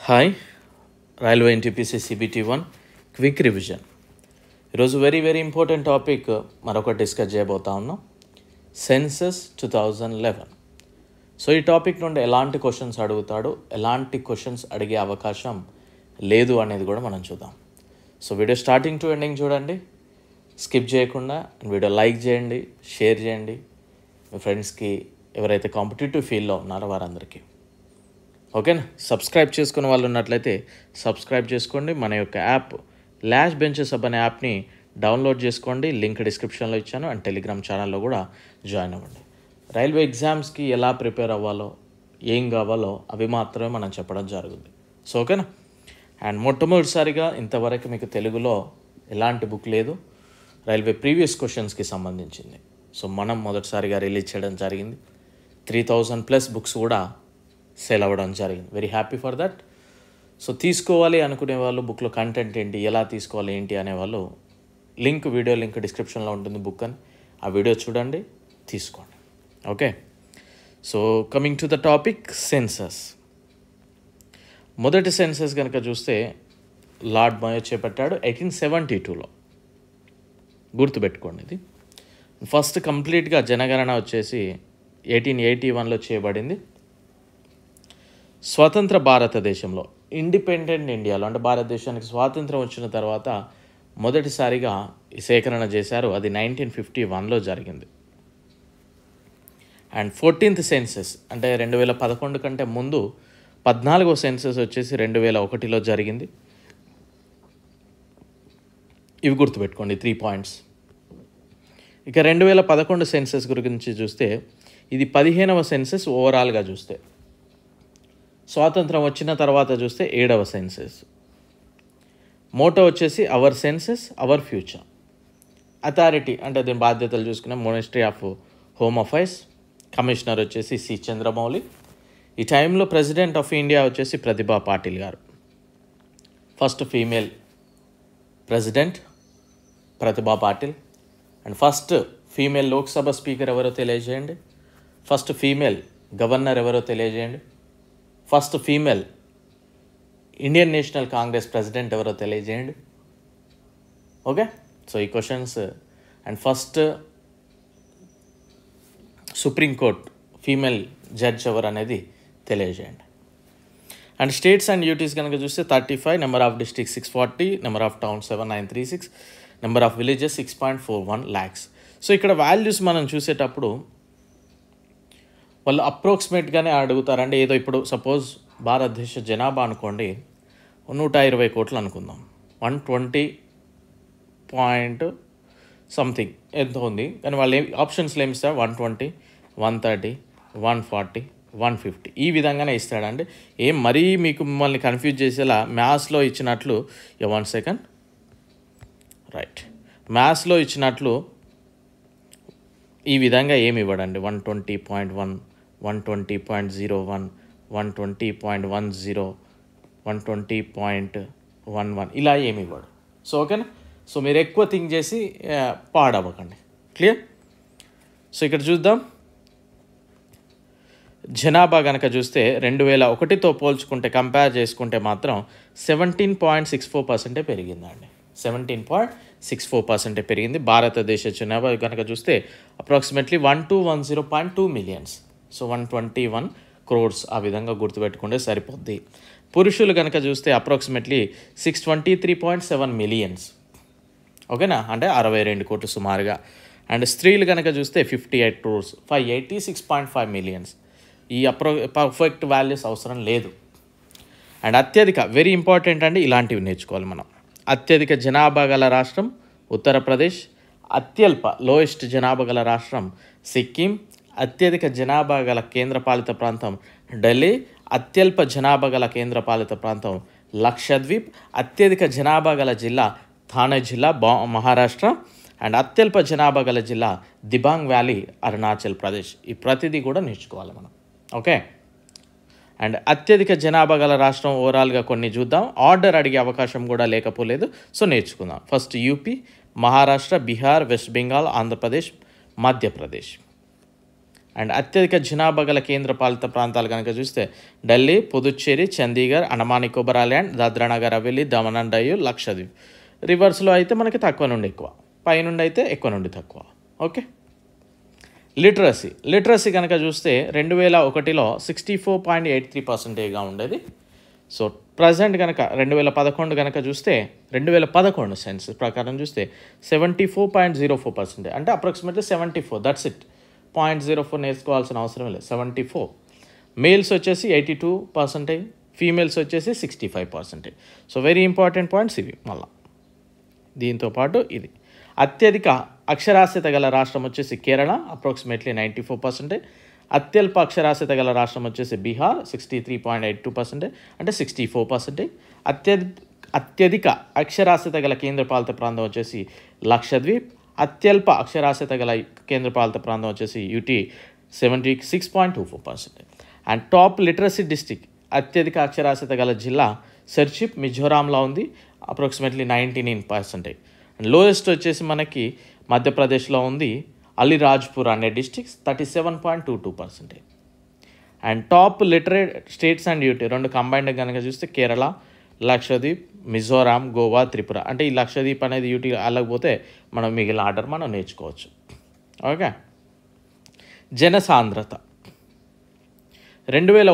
Hi railway NTPC CBT1 quick revision. ఈరోజు very important topic మరొకటి discuss చేయబోతా ఉన్నాం, సెన్సస్ 2011. సో ఈ టాపిక్ నుండి ఎలాంటి క్వశ్చన్స్ అడుగుతాడు, ఎలాంటి క్వశ్చన్స్ అడిగే అవకాశం లేదు అనేది కూడా మనం చూద్దాం. So video starting to ending చూడండి, స్కిప్ చేయకుండా. వీడియో లైక్ చేయండి, షేర్ చేయండి మీ ఫ్రెండ్స్కి, ఎవరైతే కాంపిటేటివ్ ఫీల్డ్లో ఉన్నారో వారందరికీ. ఓకేనా? సబ్స్క్రైబ్ చేసుకున్న వాళ్ళు ఉన్నట్లయితే సబ్స్క్రైబ్ చేసుకోండి. మన యొక్క యాప్ లాస్ట్ బెంచెస్ హబ్ అనే యాప్ని డౌన్లోడ్ చేసుకోండి, లింక్ డిస్క్రిప్షన్లో ఇచ్చాను. అండ్ టెలిగ్రామ్ ఛానల్లో కూడా జాయిన్ అవ్వండి. రైల్వే ఎగ్జామ్స్కి ఎలా ప్రిపేర్ అవ్వాలో, ఏం కావాలో అవి మాత్రమే మనం చెప్పడం జరుగుతుంది. సో ఓకేనా? అండ్ మొట్టమొదటిసారిగా ఇంతవరకు మీకు తెలుగులో ఎలాంటి బుక్ లేదు, రైల్వే ప్రీవియస్ క్వశ్చన్స్కి సంబంధించింది. సో మనం మొదటిసారిగా రిలీజ్ చేయడం జరిగింది. 3000+ బుక్స్ కూడా సేల్ అవ్వడం జరిగింది. Very happy for that. So తీసుకోవాలి అనుకునే వాళ్ళు, బుక్లో కంటెంట్ ఏంటి, ఎలా తీసుకోవాలి ఏంటి అనేవాళ్ళు, వీడియో లింక్ డిస్క్రిప్షన్లో ఉంటుంది బుక్ అని. ఆ వీడియో చూడండి, తీసుకోండి. Okay, so coming to the topic, census. మొదటి సెన్సస్ కనుక చూస్తే లార్డ్ మయో చేపట్టాడు 1872లో. గుర్తుపెట్టుకోండి ఇది. ఫస్ట్ కంప్లీట్గా జనగణన వచ్చేసి 1881లో చేయబడింది. స్వతంత్ర భారతదేశంలో, ఇండిపెండెంట్ ఇండియాలో, అంటే భారతదేశానికి స్వాతంత్రం వచ్చిన తర్వాత మొదటిసారిగా ఈ సేకరణ చేశారు. అది 1951లో జరిగింది. అండ్ 14th సెన్సస్, అంటే 2011 కంటే ముందు 14వ సెన్సస్ వచ్చేసి 2001లో జరిగింది. ఇవి గుర్తుపెట్టుకోండి, 3 పాయింట్స్. ఇక 2011 సెన్సస్ గురించి చూస్తే ఇది 15వ సెన్సస్ ఓవరాల్గా చూస్తే. స్వాతంత్రం వచ్చిన తర్వాత చూస్తే 7వ సెన్సస్. మోటో వచ్చేసి our census our future. Authority అంటే దీని బాధ్యతలు చూసుకున్న ministry of home affairs. Commissioner వచ్చేసి సి చంద్రమౌళి. ఈ టైంలో ప్రెసిడెంట్ ఆఫ్ ఇండియా వచ్చేసి ప్రతిభా పాటిల్ గారు. First female president Pratibha Patil. And first female Lok Sabha speaker ఎవరో తెలియజేయండి. ఫస్ట్ ఫీమేల్ గవర్నర్ ఎవరో తెలియజేయండి. First female Indian National Congress president ఎవరో తెలియజేయండి. ఓకే, సో ఈ questions. And first supreme court female judge ఎవరు అనేది తెలియజేయండి. అండ్ స్టేట్స్ అండ్ డ్యూటీస్ కనుక చూస్తే 35, number of districts 640, number of towns 7936, number of villages 6.41 lakhs. So ఇక్కడ వాల్యూస్ మనం చూసేటప్పుడు వాళ్ళు అప్రాక్సిమేట్గానే అడుగుతారండి. ఏదో ఇప్పుడు సపోజ్ భారతదేశ జనాభా అనుకోండి 120 కోట్లు అనుకుందాం. 120 పాయింట్ సంథింగ్ ఎంతో ఉంది, కానీ వాళ్ళు ఆప్షన్స్లో ఏమి ఇస్తారు? 120, 130, 140, 150 ఈ విధంగానే ఇస్తాడండి. ఏం మరీ మిమ్మల్ని కన్ఫ్యూజ్ చేసేలా మ్యాథ్స్లో ఇచ్చినట్లు, 1 సెకండ్, రైట్, మ్యాథ్స్లో ఇచ్చినట్లు ఈ విధంగా ఏమి ఇవ్వడండి. 120.1, 120.01, 120.10, 120.11 ఇలా ఏమి ఇవ్వడు. సో ఓకేనా? సో మీరు ఎక్కువ థింక్ చేసి పాడవ్వకండి. క్లియర్? సో ఇక్కడ చూద్దాం. జనాభా కనుక చూస్తే 2001తో పోల్చుకుంటే, కంపేర్ చేసుకుంటే మాత్రం 17.64% పెరిగిందండి. 17.64% పెరిగింది. భారతదేశ జనాభా కనుక చూస్తే అప్రాక్సిమేట్లీ 1210.2 million. So 121 crores. ఆ విధంగా గుర్తుపెట్టుకుంటే సరిపోద్ది. పురుషులు కనుక చూస్తే అప్రాక్సిమేట్లీ 623.7 million. ఓకేనా? అంటే 62 కోట్లు సుమారుగా. అండ్ స్త్రీలు కనుక చూస్తే 58 crores, 586.5 million. ఈ పర్ఫెక్ట్ వాల్యూస్ అవసరం లేదు. అండ్ అత్యధిక, వెరీ ఇంపార్టెంట్ అండి, ఇలాంటివి నేర్చుకోవాలి మనం. అత్యధిక జనాభా గల రాష్ట్రం ఉత్తరప్రదేశ్. అత్యల్ప, లోయెస్ట్ జనాభా గల రాష్ట్రం సిక్కిం. అత్యధిక జనాభా గల కేంద్రపాలిత ప్రాంతం ఢిల్లీ. అత్యల్ప జనాభా గల కేంద్రపాలిత ప్రాంతం లక్షద్వీప్. అత్యధిక జనాభా గల జిల్లా థానే జిల్లా, మహారాష్ట్ర. అండ్ అత్యల్ప జనాభా గల జిల్లా దిబాంగ్ వ్యాలీ, అరుణాచల్ ప్రదేశ్. ఈ ప్రతిదీ కూడా నేర్చుకోవాలి మనం. ఓకే, అండ్ అత్యధిక జనాభా గల రాష్ట్రం ఓవరాల్గా కొన్ని చూద్దాం. ఆర్డర్ అడిగే అవకాశం కూడా లేకపోలేదు, సో నేర్చుకుందాం. First UP, Maharashtra, Bihar, west Bengal, Andhra Pradesh, Madhya Pradesh. And అత్యధిక జనాభా గల కేంద్రపాలిత ప్రాంతాలు కనుక చూస్తే ఢిల్లీ, పుదుచ్చేరి, చండీగఢ్, అండమాన్ నికోబార్ ఐలాండ్, దాద్రా నగర్ హవేలీ, దమన్ అండ్ డయ్యూ, లక్షద్వీప్. రివర్స్లో అయితే మనకి తక్కువ నుండి ఎక్కువ, పైనుండి అయితే ఎక్కువ నుండి తక్కువ. ఓకే. లిటరసీ కనుక చూస్తే 2001లో 64.83%గా ఉండేది. సో ప్రజెంట్ కనుక 2011 కనుక చూస్తే 2011 సెన్సస్ ప్రకారం చూస్తే 74.04%, అంటే అప్రాక్సిమేట్లీ 74. That's it. 0.04 నేర్చుకోవాల్సిన అవసరం లేదు. 74. మేల్స్ వచ్చేసి 82%, ఫీమేల్స్ వచ్చేసి 65%. సో వెరీ ఇంపార్టెంట్ పాయింట్స్ ఇవి. మళ్ళీ దీంతోపాటు ఇది అత్యధిక అక్షరాస్యత గల రాష్ట్రం వచ్చేసి కేరళ, అప్రాక్సిమేట్లీ 94%. అత్యల్ప అక్షరాస్యత గల రాష్ట్రం వచ్చేసి బీహార్, 63.82%, అంటే 64%. అత్యధిక అక్షరాస్యత గల కేంద్రపాలిత ప్రాంతం వచ్చేసి లక్షద్వీప్. అత్యల్ప అక్షరాస్యత గల కేంద్రపాలిత ప్రాంతం వచ్చేసి UT, 76.24%. And top literacy district, అత్యధిక అక్షరాస్యత గల జిల్లా సర్చిప్, మిజోరాంలో ఉంది, అప్రాక్సిమేట్లీ 99%. అండ్ లోయెస్ట్ వచ్చేసి మనకి మధ్యప్రదేశ్లో ఉంది, అలీరాజ్పూర్ అనే districts, 37.22%. And top literate states and UT రెండు కంబైన్డ్ కనుక చూస్తే కేరళ, లక్షద్వీప్, మిజోరాం, గోవా, త్రిపుర. అంటే ఈ లక్షద్వీప్ అనేది యూటీ వెళ్ళకపోతే మనం మిగిలిన ఆర్డర్ మనం నేర్చుకోవచ్చు. ఓకే. జనసాంద్రత 2001లో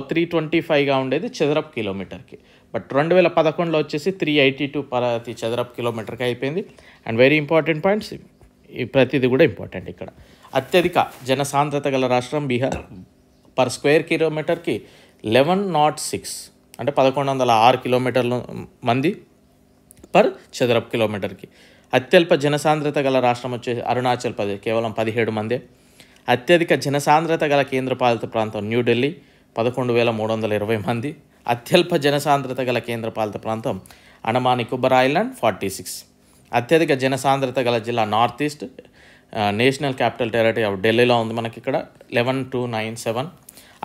325గా ఉండేది చదరపు కిలోమీటర్కి. బట్ 2011లో వచ్చేసి 382 ప్రతి చదరపు కిలోమీటర్కి అయిపోయింది. అండ్ వెరీ ఇంపార్టెంట్ పాయింట్స్ ఈ ప్రతిదీ కూడా ఇంపార్టెంట్ ఇక్కడ. అత్యధిక జనసాంద్రత గల రాష్ట్రం బీహార్, పర్ స్క్వేర్ కిలోమీటర్కి 1106, అంటే 1106 కిలోమీటర్ల మంది పర్ చదరపు కిలోమీటర్కి. అత్యల్ప జనసాంద్రత గల రాష్ట్రం వచ్చేసి అరుణాచల్ ప్రదేశ్, కేవలం 17 మందే. అత్యధిక జనసాంద్రత గల కేంద్రపాలిత ప్రాంతం న్యూఢిల్లీ, 11,320 మంది. అత్యల్ప జనసాంద్రత గల కేంద్రపాలిత ప్రాంతం అండమాన్ నికోబార్ ఐలాండ్, 46. అత్యధిక జనసాంద్రత గల జిల్లా north east, national capital territory of ఢిల్లీలో ఉంది మనకి ఇక్కడ, 11,297.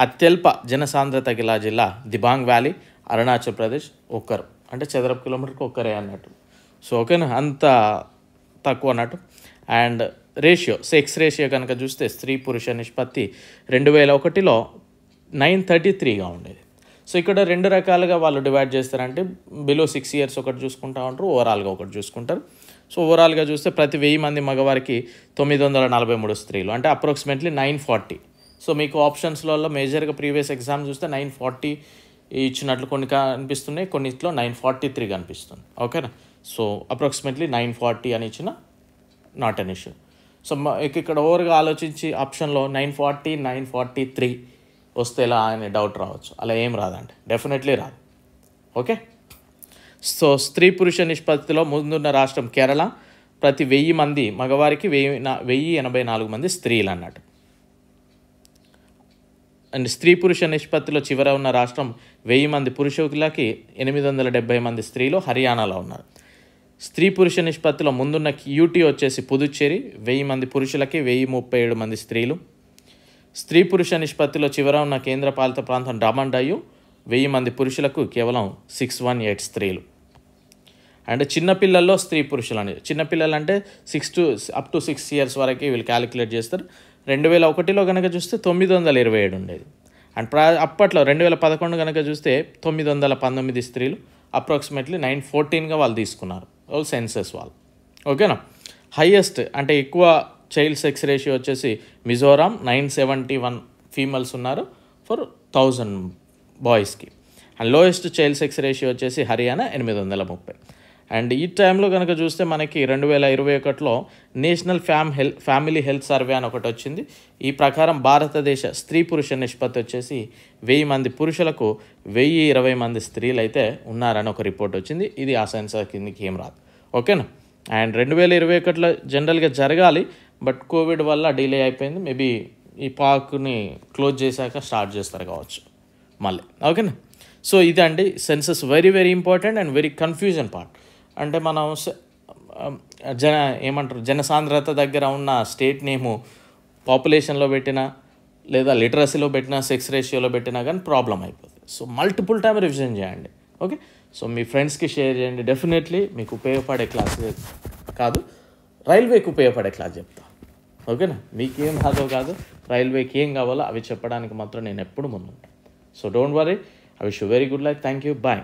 అత్యల్ప జనసాంద్రత గల జిల్లా దిబాంగ్ వ్యాలీ, అరుణాచల్ ప్రదేశ్, ఒక్కరు, అంటే చదరపు కిలోమీటర్కి ఒక్కరే అన్నట్టు. సో ఓకేనా, అంత తక్కువ అన్నట్టు. అండ్ సెక్స్ రేషియో కనుక చూస్తే స్త్రీ పురుష నిష్పత్తి 2001లో 933గా ఉండేది. సో ఇక్కడ రెండు రకాలుగా వాళ్ళు డివైడ్ చేస్తారంటే బిలో 6 years ఒకటి చూసుకుంటా ఉంటారు, ఓవరాల్గా ఒకటి చూసుకుంటారు. సో ఓవరాల్గా చూస్తే ప్రతి 1000 మంది మగవారికి 943 స్త్రీలు, అంటే అప్రాక్సిమేట్లీ 940. సో మీకు ఆప్షన్స్లలో మేజర్గా ప్రీవియస్ ఎగ్జామ్ చూస్తే 940 ఇచ్చినట్లు కొన్ని కనిపిస్తున్నాయి, కొన్నిట్లో 943 కనిపిస్తుంది. ఓకేనా. సో అప్రాక్సిమేట్లీ 940 అని ఇచ్చిన నాట్ అన్ ఇష్యూ. సో ఇక్కడ ఓవర్గా ఆలోచించి ఆప్షన్లో 940, 943 వస్తే ఎలా అనే డౌట్ రావచ్చు. అలా ఏం రాదండి, డెఫినెట్లీ రాదు. ఓకే. సో స్త్రీ పురుష నిష్పత్తిలో ముందున్న రాష్ట్రం కేరళ, ప్రతి 1000 మంది మగవారికి 1084 మంది స్త్రీలు అన్నట్టు. అండ్ స్త్రీ పురుష నిష్పత్తిలో చివర ఉన్న రాష్ట్రం 1000 మంది పురుషులకి 870 మంది స్త్రీలు హర్యానాలో ఉన్నారు. స్త్రీ పురుష నిష్పత్తిలో ముందున్న యూటీ వచ్చేసి పుదుచ్చేరి, 1000 మంది పురుషులకి 1037 మంది స్త్రీలు. స్త్రీ పురుష నిష్పత్తిలో చివర ఉన్న కేంద్రపాలిత ప్రాంతం దమన్ డయ్యూ, 1000 మంది పురుషులకు కేవలం 618 స్త్రీలు. అండ్ చిన్నపిల్లల్లో స్త్రీ పురుషులు అనేది, చిన్నపిల్లలు అంటే 6 to 6 years వరకు వీళ్ళు క్యాలిక్యులేట్ చేస్తారు. 2001లో కనుక చూస్తే 927 ఉండేది. అండ్ అప్పట్లో 2011 కనుక చూస్తే 919 స్త్రీలు, అప్రాక్సిమేట్లీ 914గా వాళ్ళు తీసుకున్నారు వాళ్ళు సెన్సస్ వాళ్ళు. ఓకేనా. హైయెస్ట్ అంటే ఎక్కువ చైల్డ్ సెక్స్ రేషియో వచ్చేసి మిజోరాం, 971 ఫీమేల్స్ ఉన్నారు ఫర్ 1000 బాయ్స్కి. And lowest child sex ratio వచ్చేసి హర్యానా, 830. అండ్ ఈ టైంలో కనుక చూస్తే మనకి 2021లో నేషనల్ ఫ్యామిలీ హెల్త్ సర్వే అని ఒకటి వచ్చింది. ఈ ప్రకారం భారతదేశ స్త్రీ పురుష నిష్పత్తి వచ్చేసి 1000 మంది పురుషులకు 1020 మంది స్త్రీలు అయితే ఉన్నారని ఒక రిపోర్ట్ వచ్చింది. ఇది ఆ సెన్సర్ కిందకి ఏం రాదు. ఓకేనా. అండ్ 2021లో జనరల్గా జరగాలి, బట్ కోవిడ్ వల్ల డిలే అయిపోయింది. మేబీ ఈ పార్క్ని క్లోజ్ చేశాక స్టార్ట్ చేస్తారు కావచ్చు మళ్ళీ. ఓకేనా. సో ఇదండి census, very very important and very confusion part. అంటే మనం జనసాంద్రత దగ్గర ఉన్న స్టేట్ నేము పాపులేషన్లో పెట్టినా లేదా లిటరసీలో పెట్టినా సెక్స్ రేషియోలో పెట్టినా కానీ ప్రాబ్లం అయిపోతుంది. సో మల్టిపుల్ టైం రివిజన్ చేయండి. ఓకే. సో మీ ఫ్రెండ్స్కి షేర్ చేయండి. డెఫినెట్లీ మీకు ఉపయోగపడే క్లాస్ కాదు, రైల్వేకి ఉపయోగపడే క్లాస్ చెప్తా. ఓకేనా. మీకేం కాదో కాదు, రైల్వేకి ఏం కావాలో అవి చెప్పడానికి మాత్రం నేను ఎప్పుడు ముందుంటాను. So don't worry. I wish you very good life. Thank you. Bye.